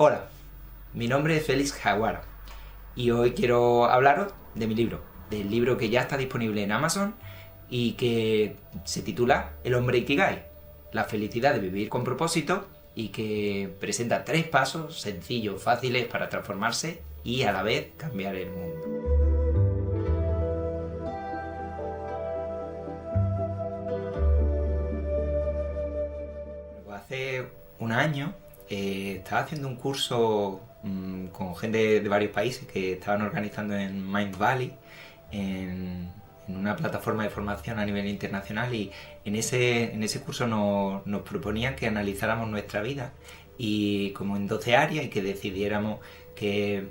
Hola, mi nombre es Félix Jaguar y hoy quiero hablaros de mi libro, del libro que ya está disponible en Amazon y que se titula El hombre Ikigai, la felicidad de vivir con propósito, y que presenta 3 pasos sencillos, fáciles para transformarse y a la vez cambiar el mundo. Hace un año estaba haciendo un curso con gente de varios países que estaban organizando en Mind Valley, en una plataforma de formación a nivel internacional, y en ese curso nos proponían que analizáramos nuestra vida y como en 12 áreas, y que decidiéramos qué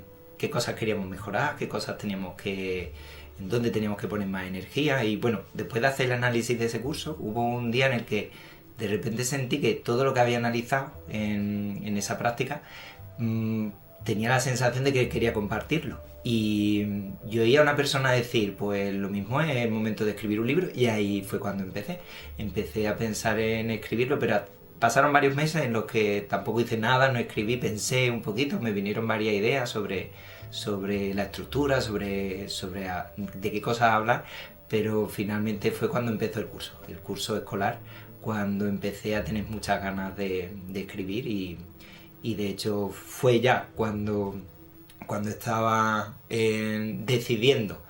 cosas queríamos mejorar, qué cosas en dónde teníamos que poner más energía. Y bueno, después de hacer el análisis de ese curso, hubo un día en el que de repente sentí que todo lo que había analizado en esa práctica tenía la sensación de que quería compartirlo. Y yo oía a una persona decir, pues lo mismo es el momento de escribir un libro, y ahí fue cuando empecé a pensar en escribirlo, pero pasaron varios meses en los que tampoco hice nada, no escribí, pensé un poquito, me vinieron varias ideas sobre la estructura, de qué cosas hablar, pero finalmente fue cuando empezó el curso escolar, cuando empecé a tener muchas ganas de escribir, y de hecho fue ya cuando estaba decidiendo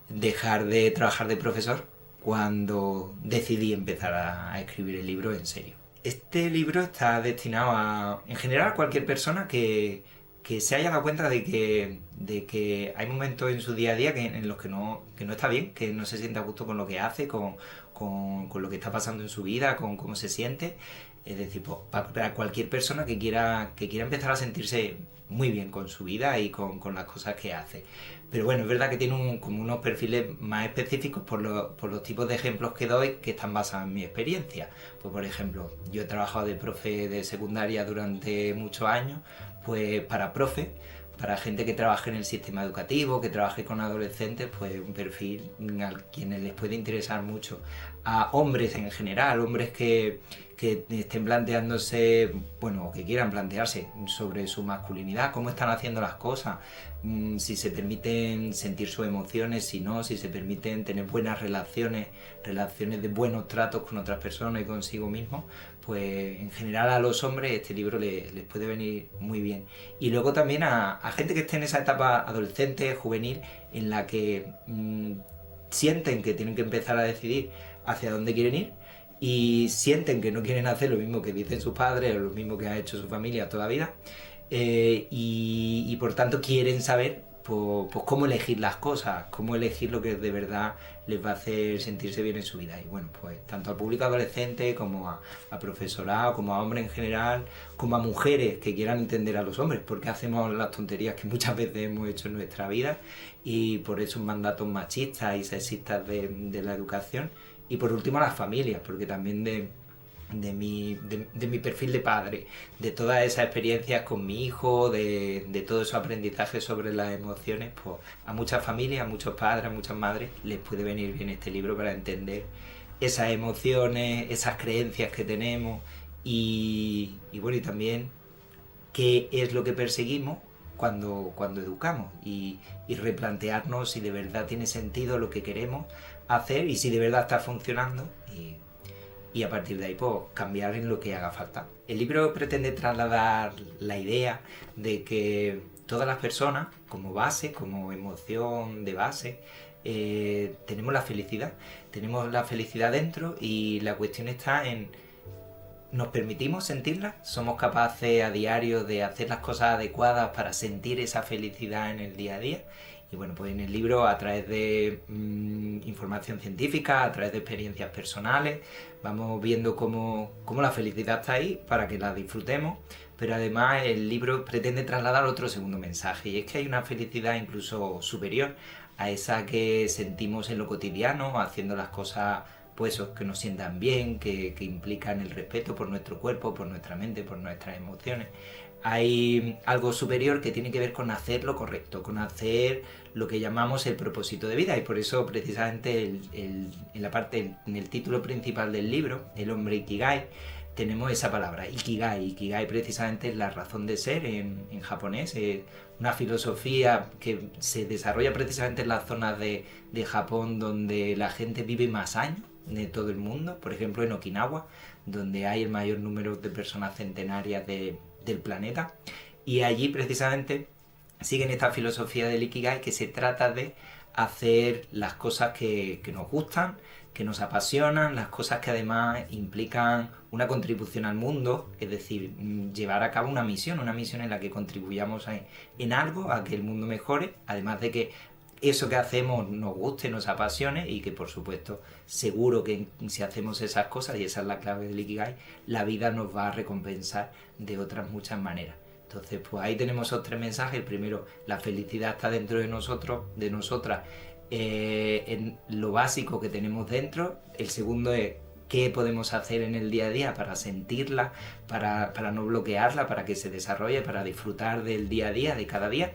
dejar de trabajar de profesor, cuando decidí empezar a escribir el libro en serio. Este libro está destinado en general, a cualquier persona que se haya dado cuenta de que hay momentos en su día a día en los que no está bien, que no se siente a gusto con lo que hace, con lo que está pasando en su vida, con cómo se siente. Es decir, pues, para cualquier persona que quiera empezar a sentirse muy bien con su vida y con las cosas que hace. Pero bueno, es verdad que tiene como unos perfiles más específicos por los tipos de ejemplos que doy, que están basados en mi experiencia. Pues por ejemplo, yo he trabajado de profe de secundaria durante muchos años, pues para gente que trabaje en el sistema educativo, que trabaje con adolescentes, pues un perfil a quienes les puede interesar mucho. A hombres en general, hombres que estén planteándose, bueno, o que quieran plantearse sobre su masculinidad, cómo están haciendo las cosas, si se permiten sentir sus emociones, si no, si se permiten tener buenas relaciones de buenos tratos con otras personas y consigo mismo. Pues en general a los hombres este libro les puede venir muy bien. Y luego también a gente que esté en esa etapa adolescente, juvenil, en la que sienten que tienen que empezar a decidir hacia dónde quieren ir, y sienten que no quieren hacer lo mismo que dicen sus padres o lo mismo que ha hecho su familia toda la vida, y por tanto quieren saber pues cómo elegir las cosas, cómo elegir lo que de verdad les va a hacer sentirse bien en su vida. Y bueno, pues tanto al público adolescente como a profesorado, como a hombres en general, como a mujeres que quieran entender a los hombres, porque hacemos las tonterías que muchas veces hemos hecho en nuestra vida, y por esos mandatos machistas y sexistas de la educación. Y por último a las familias, porque también de mi perfil de padre, de todas esas experiencias con mi hijo, de todo ese aprendizaje sobre las emociones, pues a muchas familias, a muchos padres, a muchas madres les puede venir bien este libro para entender esas emociones, esas creencias que tenemos, y bueno, y también qué es lo que perseguimos cuando educamos, y replantearnos si de verdad tiene sentido lo que queremos hacer y si de verdad está funcionando, y a partir de ahí pues cambiar en lo que haga falta. El libro pretende trasladar la idea de que todas las personas, como base, como emoción de base, tenemos la felicidad dentro, y la cuestión está en: ¿nos permitimos sentirla? ¿Somos capaces a diario de hacer las cosas adecuadas para sentir esa felicidad en el día a día? Y bueno, pues en el libro, a través de información científica, a través de experiencias personales, vamos viendo cómo la felicidad está ahí para que la disfrutemos. Pero además el libro pretende trasladar otro segundo mensaje, y es que hay una felicidad incluso superior a esa que sentimos en lo cotidiano, haciendo las cosas pues eso, que nos sientan bien, que implican el respeto por nuestro cuerpo, por nuestra mente, por nuestras emociones. Hay algo superior que tiene que ver con hacer lo correcto, con hacer lo que llamamos el propósito de vida, y por eso precisamente en el título principal del libro, El hombre Ikigai, tenemos esa palabra, Ikigai. Ikigai precisamente es la razón de ser en japonés, es una filosofía que se desarrolla precisamente en las zonas de Japón donde la gente vive más años de todo el mundo, por ejemplo en Okinawa, donde hay el mayor número de personas centenarias del planeta, y allí precisamente siguen esta filosofía del Ikigai, que se trata de hacer las cosas que nos gustan, que nos apasionan, las cosas que además implican una contribución al mundo, es decir, llevar a cabo una misión en la que contribuyamos en algo, a que el mundo mejore, además de que eso que hacemos nos guste, nos apasione, y que por supuesto seguro que si hacemos esas cosas, y esa es la clave del Ikigai, la vida nos va a recompensar de otras muchas maneras. Entonces, pues ahí tenemos esos 3 mensajes. El primero, la felicidad está dentro de nosotros, de nosotras, en lo básico que tenemos dentro. El segundo es qué podemos hacer en el día a día para sentirla, para no bloquearla, para que se desarrolle, para disfrutar del día a día, de cada día.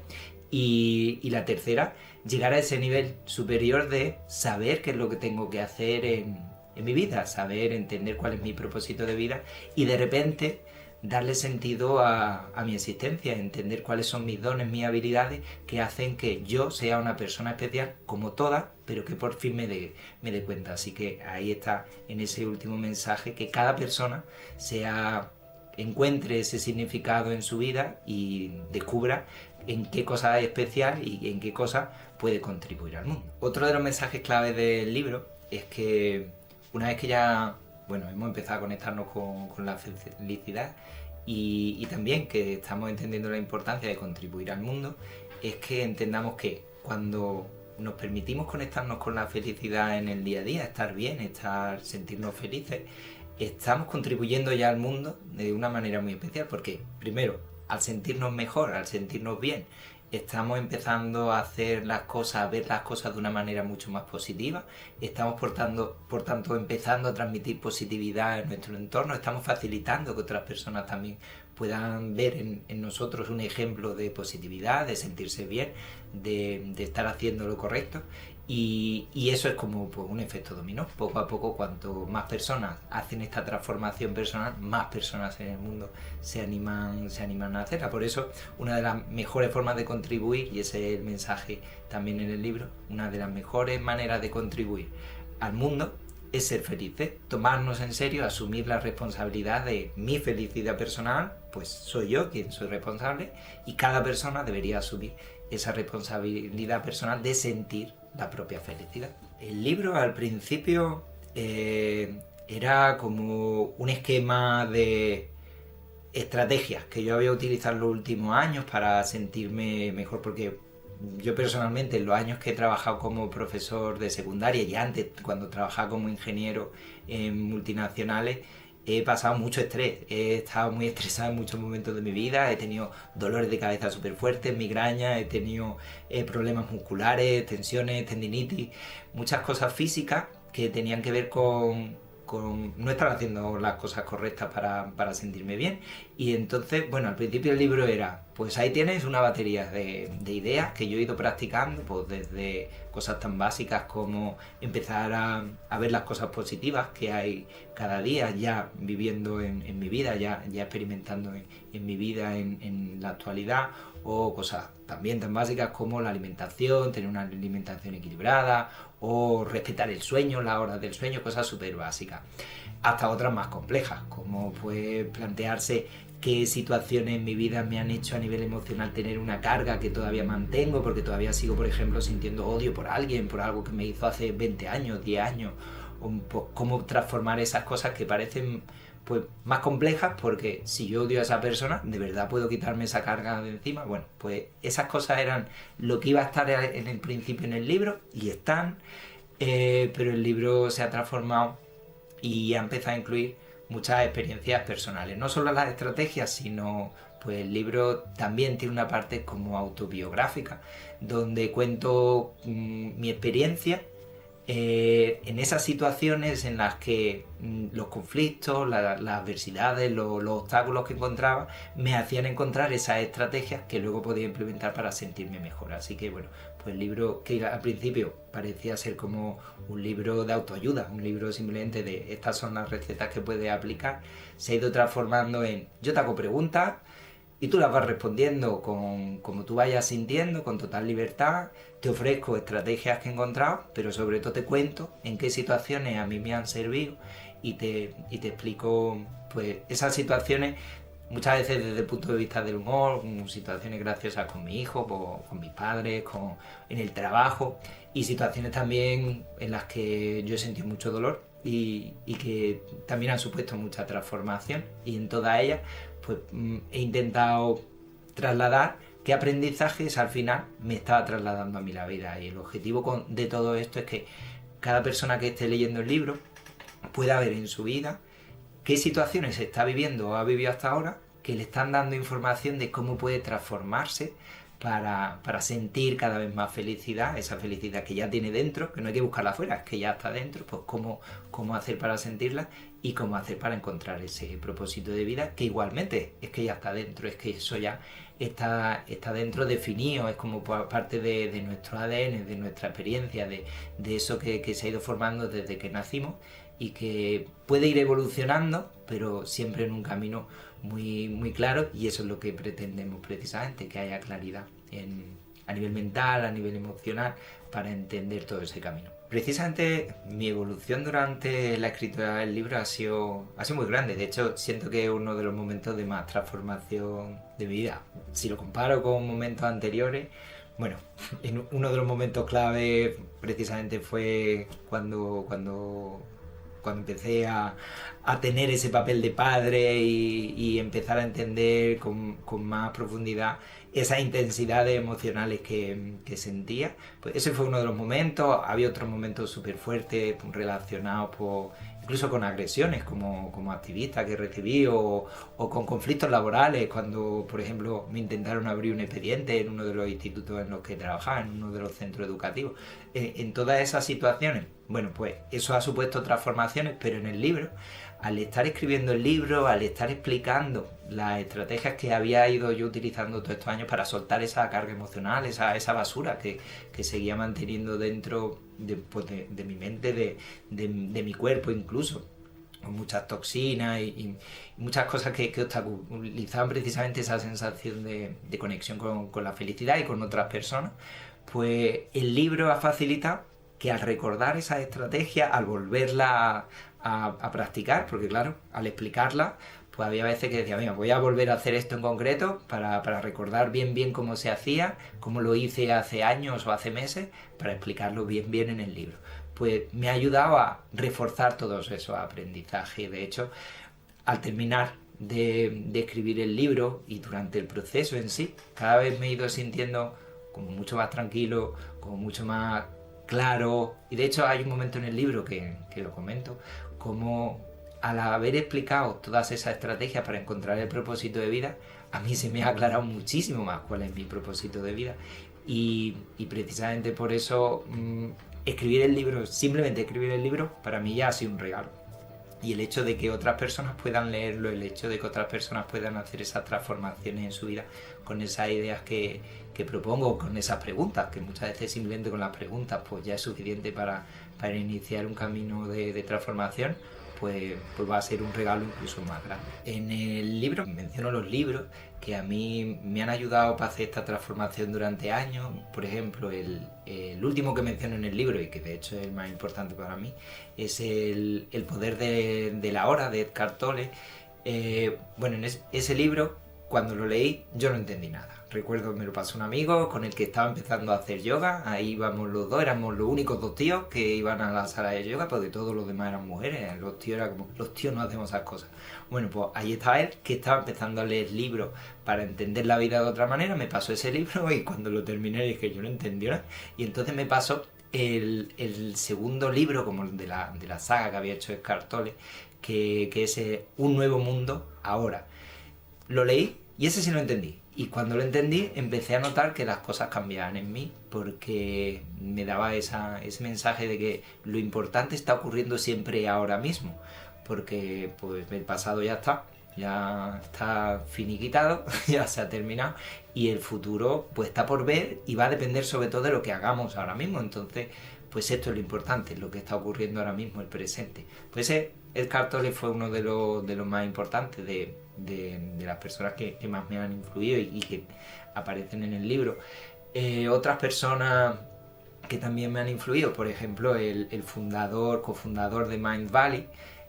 Y la tercera, llegar a ese nivel superior de saber qué es lo que tengo que hacer en mi vida, saber, entender cuál es mi propósito de vida, y de repente darle sentido a mi existencia, entender cuáles son mis dones, mis habilidades, que hacen que yo sea una persona especial como todas, pero que por fin me dé cuenta. Así que ahí está, en ese último mensaje, que cada persona encuentre ese significado en su vida y descubra en qué cosa es especial y en qué cosa puede contribuir al mundo. Otro de los mensajes claves del libro es que una vez que ya hemos empezado a conectarnos con la felicidad y también que estamos entendiendo la importancia de contribuir al mundo, es que entendamos que cuando nos permitimos conectarnos con la felicidad en el día a día, estar bien, sentirnos felices, estamos contribuyendo ya al mundo de una manera muy especial, porque primero, al sentirnos mejor, al sentirnos bien, estamos empezando a hacer las cosas, a ver las cosas de una manera mucho más positiva, estamos por tanto empezando a transmitir positividad en nuestro entorno, estamos facilitando que otras personas también puedan ver en nosotros un ejemplo de positividad, de sentirse bien, de estar haciendo lo correcto. Y eso es como pues, un efecto dominó. Poco a poco, cuanto más personas hacen esta transformación personal, más personas en el mundo se animan a hacerla. Por eso, una de las mejores formas de contribuir, y ese es el mensaje también en el libro, una de las mejores maneras de contribuir al mundo es ser felices, tomarnos en serio, asumir la responsabilidad de mi felicidad personal, pues soy yo quien soy responsable, y cada persona debería asumir esa responsabilidad personal de sentir la propia felicidad. El libro al principio era como un esquema de estrategias que yo había utilizado en los últimos años para sentirme mejor, porque yo personalmente en los años que he trabajado como profesor de secundaria y antes cuando trabajaba como ingeniero en multinacionales, he pasado mucho estrés, he estado muy estresado en muchos momentos de mi vida, he tenido dolores de cabeza súper fuertes, migrañas, he tenido problemas musculares, tensiones, tendinitis, muchas cosas físicas que tenían que ver con no estar haciendo las cosas correctas para sentirme bien. Y entonces, al principio el libro era, pues ahí tienes una batería de ideas que yo he ido practicando, pues desde cosas tan básicas como empezar a ver las cosas positivas que hay cada día, ya viviendo en mi vida, ya experimentando en mi vida en la actualidad, o cosas también tan básicas como la alimentación, tener una alimentación equilibrada, o respetar el sueño, las horas del sueño, cosas súper básicas, hasta otras más complejas, como pues plantearse qué situaciones en mi vida me han hecho a nivel emocional tener una carga que todavía mantengo, porque todavía sigo, por ejemplo, sintiendo odio por alguien, por algo que me hizo hace 20 años, 10 años, o pues, cómo transformar esas cosas que parecen pues más complejas, porque si yo odio a esa persona, ¿de verdad puedo quitarme esa carga de encima? Bueno, pues esas cosas eran lo que iba a estar en el principio en el libro, y están, pero el libro se ha transformado y ha empezado a incluir muchas experiencias personales, no solo las estrategias, sino pues el libro también tiene una parte como autobiográfica, donde cuento mi experiencia en esas situaciones en las que los conflictos, las adversidades, los obstáculos que encontraba me hacían encontrar esas estrategias que luego podía implementar para sentirme mejor. Así que bueno, pues el libro, que al principio parecía ser como un libro de autoayuda, un libro simplemente de estas son las recetas que puedes aplicar, se ha ido transformando en yo te hago preguntas y tú las vas respondiendo como tú vayas sintiendo, con total libertad. Te ofrezco estrategias que he encontrado, pero sobre todo te cuento en qué situaciones a mí me han servido y te explico pues esas situaciones, muchas veces desde el punto de vista del humor, situaciones graciosas con mi hijo, con mis padres, en el trabajo, y situaciones también en las que yo he sentido mucho dolor y que también han supuesto mucha transformación, y en todas ellas pues he intentado trasladar qué aprendizajes al final me estaba trasladando a mí la vida. Y el objetivo de todo esto es que cada persona que esté leyendo el libro pueda ver en su vida qué situaciones está viviendo o ha vivido hasta ahora que le están dando información de cómo puede transformarse para sentir cada vez más felicidad, esa felicidad que ya tiene dentro, que no hay que buscarla afuera, es que ya está dentro, pues cómo hacer para sentirla y cómo hacer para encontrar ese propósito de vida, que igualmente es que ya está dentro, es que eso ya está dentro definido, es como parte de nuestro ADN, de nuestra experiencia, de eso que se ha ido formando desde que nacimos y que puede ir evolucionando, pero siempre en un camino muy, muy claro, y eso es lo que pretendemos precisamente, que haya claridad a nivel mental, a nivel emocional, para entender todo ese camino. Precisamente mi evolución durante la escritura del libro ha sido muy grande. De hecho, siento que es uno de los momentos de más transformación de mi vida. Si lo comparo con momentos anteriores, bueno, uno de los momentos clave precisamente fue cuando empecé a tener ese papel de padre y empezar a entender con más profundidad esas intensidades emocionales que sentía. Pues ese fue uno de los momentos. Había otros momentos súper fuertes relacionados incluso con agresiones como activista que recibí o con conflictos laborales, cuando por ejemplo me intentaron abrir un expediente en uno de los institutos en los que trabajaba, en uno de los centros educativos. En todas esas situaciones, bueno, pues eso ha supuesto transformaciones, pero en el libro, al estar escribiendo el libro, al estar explicando las estrategias que había ido yo utilizando todos estos años para soltar esa carga emocional, esa basura que seguía manteniendo dentro de mi mente, de mi cuerpo incluso, con muchas toxinas y muchas cosas que obstaculizaban precisamente esa sensación de conexión con la felicidad y con otras personas, pues el libro ha facilitado que al recordar esa estrategia, al volverla a practicar, porque claro, al explicarla, pues había veces que decía, mira, voy a volver a hacer esto en concreto para recordar bien cómo se hacía, cómo lo hice hace años o hace meses, para explicarlo bien en el libro. Pues me ha ayudado a reforzar todos esos aprendizajes. De hecho, al terminar de escribir el libro y durante el proceso en sí, cada vez me he ido sintiendo como mucho más tranquilo, como mucho más claro. Y de hecho hay un momento en el libro que lo comento, como al haber explicado todas esas estrategias para encontrar el propósito de vida, a mí se me ha aclarado muchísimo más cuál es mi propósito de vida. Y precisamente por eso escribir el libro, simplemente escribir el libro, para mí ya ha sido un regalo. Y el hecho de que otras personas puedan leerlo, el hecho de que otras personas puedan hacer esas transformaciones en su vida con esas ideas que propongo, con esas preguntas, que muchas veces simplemente con las preguntas pues ya es suficiente para iniciar un camino de transformación, pues va a ser un regalo incluso más grande. En el libro menciono los libros que a mí me han ayudado para hacer esta transformación durante años. Por ejemplo, el último que menciono en el libro, y que de hecho es el más importante para mí, es El poder de la hora, de Eckhart Tolle. Bueno, en ese libro, cuando lo leí, yo no entendí nada. Recuerdo que me lo pasó un amigo con el que estaba empezando a hacer yoga. Ahí íbamos los dos, éramos los únicos dos tíos que iban a la sala de yoga, porque todos los demás eran mujeres. Los tíos eran como, los tíos no hacemos esas cosas. Bueno, pues ahí estaba él, que estaba empezando a leer libros para entender la vida de otra manera. Me pasó ese libro y cuando lo terminé dije, yo no entendí nada. Y entonces me pasó el segundo libro, como de la saga que había hecho Eckhart Tolle, que es Un nuevo mundo ahora. Lo leí y ese sí lo entendí. Y cuando lo entendí, empecé a notar que las cosas cambiaban en mí, porque me daba ese mensaje de que lo importante está ocurriendo siempre ahora mismo, porque pues el pasado ya está finiquitado, ya se ha terminado, y el futuro pues está por ver y va a depender sobre todo de lo que hagamos ahora mismo. Entonces, pues esto es lo importante, lo que está ocurriendo ahora mismo, el presente. Pues Eckhart Tolle fue uno de los más importantes de las personas que más me han influido y que aparecen en el libro. Otras personas que también me han influido, por ejemplo, el cofundador de Mind Valley,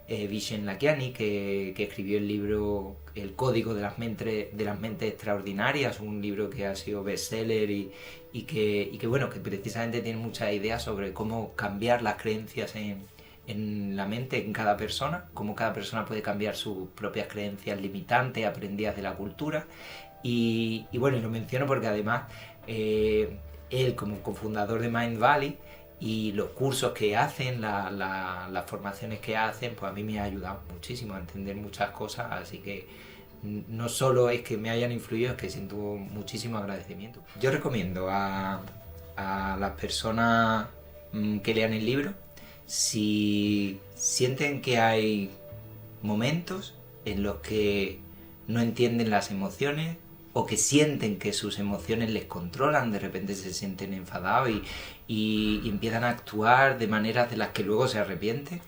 Vishen Lakhiani, que escribió el libro El Código de las Mentes Extraordinarias, un libro que ha sido bestseller y que bueno, que precisamente tiene muchas ideas sobre cómo cambiar las creencias en la mente en cada persona, cómo cada persona puede cambiar sus propias creencias limitantes aprendidas de la cultura. Y bueno, y lo menciono porque además él, como cofundador de Mind Valley, y los cursos que hacen, las formaciones que hacen, pues a mí me ha ayudado muchísimo a entender muchas cosas, así que no solo es que me hayan influido, es que siento muchísimo agradecimiento. Yo recomiendo a las personas que lean el libro, si sienten que hay momentos en los que no entienden las emociones o que sienten que sus emociones les controlan, de repente se sienten enfadados y empiezan a actuar de maneras de las que luego se arrepienten,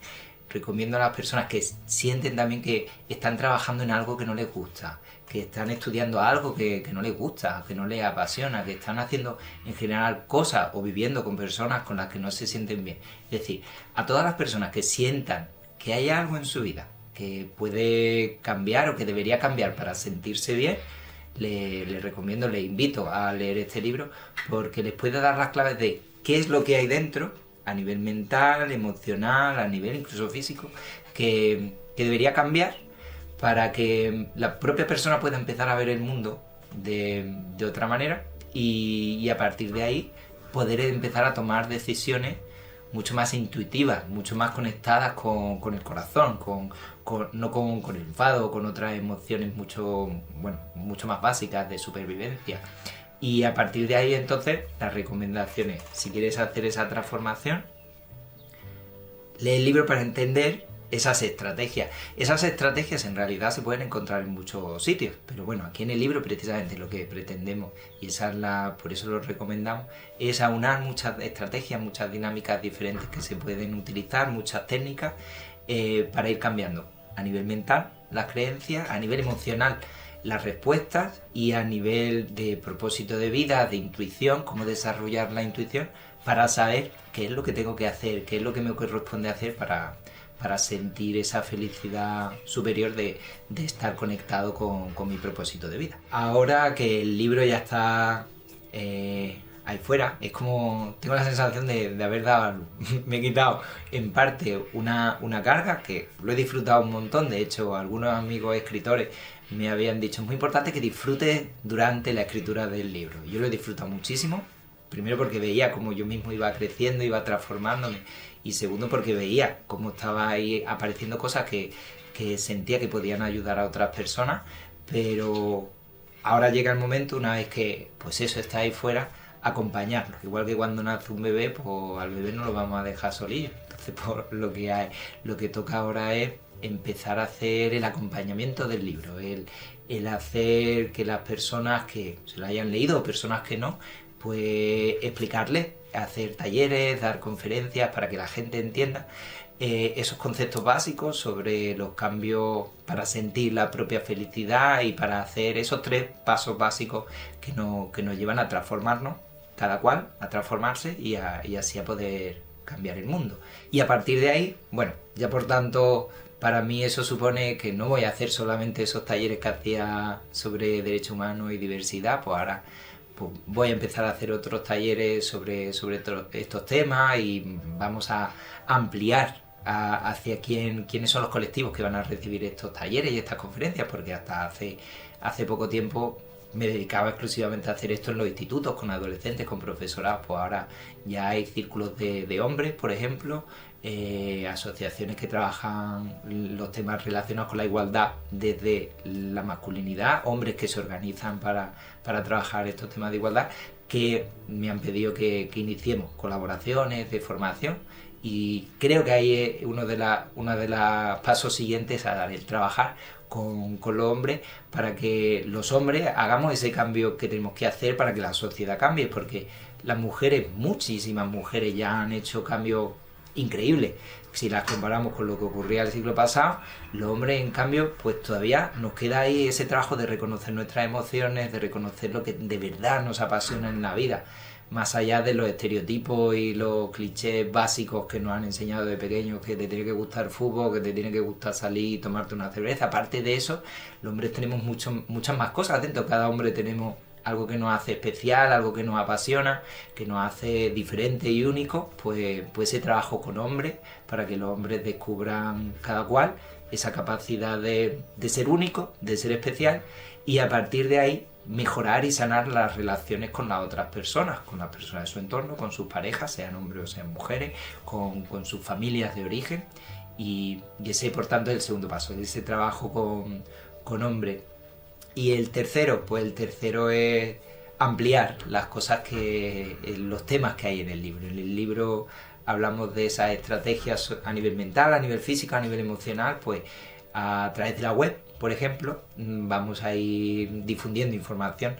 recomiendo a las personas que sienten también que están trabajando en algo que no les gusta, que están estudiando algo que no les gusta, que no les apasiona, que están haciendo en general cosas o viviendo con personas con las que no se sienten bien. Es decir, a todas las personas que sientan que hay algo en su vida que puede cambiar o que debería cambiar para sentirse bien, les recomiendo, les invito a leer este libro, porque les puede dar las claves de qué es lo que hay dentro, a nivel mental, emocional, a nivel incluso físico, que debería cambiar para que la propia persona pueda empezar a ver el mundo de otra manera y a partir de ahí poder empezar a tomar decisiones mucho más intuitivas, mucho más conectadas con el corazón, no con el enfado o con otras emociones mucho más básicas de supervivencia. Y a partir de ahí, entonces, las recomendaciones: si quieres hacer esa transformación, lee el libro para entender esas estrategias. Esas estrategias en realidad se pueden encontrar en muchos sitios, pero bueno, aquí en el libro precisamente lo que pretendemos, y por eso lo recomendamos, es aunar muchas estrategias, muchas dinámicas diferentes que se pueden utilizar, muchas técnicas para ir cambiando a nivel mental las creencias, a nivel emocional las respuestas y a nivel de propósito de vida, de intuición, cómo desarrollar la intuición para saber qué es lo que tengo que hacer, qué es lo que me corresponde hacer para sentir esa felicidad superior de estar conectado con mi propósito de vida. Ahora que el libro ya está ahí fuera, es como tengo la sensación de haber dado, me he quitado en parte una carga que lo he disfrutado un montón. De hecho, algunos amigos escritores me habían dicho: es muy importante que disfrutes durante la escritura del libro. Yo lo he disfrutado muchísimo, primero porque veía cómo yo mismo iba creciendo, iba transformándome, y segundo porque veía cómo estaba ahí apareciendo cosas que sentía que podían ayudar a otras personas. Pero ahora llega el momento, una vez que pues eso está ahí fuera, acompañarlo. Igual que cuando nace un bebé, pues al bebé no lo vamos a dejar solillo. Entonces, pues, lo que toca ahora es empezar a hacer el acompañamiento del libro, el hacer que las personas que se lo hayan leído o personas que no, pues explicarles, hacer talleres, dar conferencias para que la gente entienda esos conceptos básicos sobre los cambios para sentir la propia felicidad y para hacer esos 3 pasos básicos que nos llevan a transformarnos, cada cual a transformarse y así a poder cambiar el mundo. Y a partir de ahí, bueno, ya por tanto, para mí eso supone que no voy a hacer solamente esos talleres que hacía sobre derechos humanos y diversidad, pues ahora pues voy a empezar a hacer otros talleres sobre estos temas y vamos a ampliar hacia quiénes son los colectivos que van a recibir estos talleres y estas conferencias, porque hasta hace poco tiempo me dedicaba exclusivamente a hacer esto en los institutos, con adolescentes, con profesorados. Pues ahora ya hay círculos de hombres, por ejemplo, asociaciones que trabajan los temas relacionados con la igualdad desde la masculinidad, hombres que se organizan para trabajar estos temas de igualdad, que me han pedido que iniciemos colaboraciones de formación. Y creo que ahí es uno de los pasos siguientes a dar, el trabajar con los hombres para que los hombres hagamos ese cambio que tenemos que hacer para que la sociedad cambie, porque las mujeres, muchísimas mujeres ya han hecho cambios increíbles. Si las comparamos con lo que ocurría el siglo pasado, los hombres, en cambio, pues todavía nos queda ahí ese trabajo de reconocer nuestras emociones, de reconocer lo que de verdad nos apasiona en la vida, más allá de los estereotipos y los clichés básicos que nos han enseñado de pequeños, que te tiene que gustar el fútbol, que te tiene que gustar salir y tomarte una cerveza. Aparte de eso, los hombres tenemos muchas más cosas dentro. Cada hombre tenemos algo que nos hace especial, algo que nos apasiona, que nos hace diferente y único. Pues ese trabajo con hombres, para que los hombres descubran cada cual esa capacidad de ser único, de ser especial, y a partir de ahí mejorar y sanar las relaciones con las otras personas, con las personas de su entorno, con sus parejas, sean hombres o sean mujeres, con sus familias de origen. Y ese, por tanto, es el segundo paso, ese trabajo con hombres. Y el tercero, pues el tercero es ampliar las cosas los temas que hay en el libro. En el libro hablamos de esas estrategias a nivel mental, a nivel físico, a nivel emocional, pues a través de la web, por ejemplo, vamos a ir difundiendo información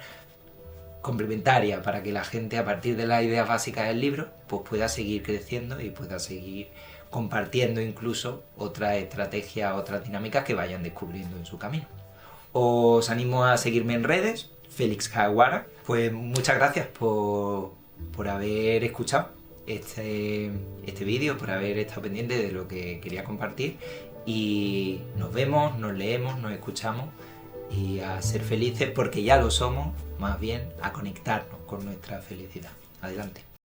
complementaria para que la gente, a partir de las ideas básicas del libro, pues pueda seguir creciendo y pueda seguir compartiendo incluso otras estrategias, otras dinámicas que vayan descubriendo en su camino. Os animo a seguirme en redes, Félix Kawara. Pues muchas gracias por haber escuchado este vídeo, por haber estado pendiente de lo que quería compartir. Y nos vemos, nos leemos, nos escuchamos, y a ser felices, porque ya lo somos, más bien a conectarnos con nuestra felicidad. Adelante.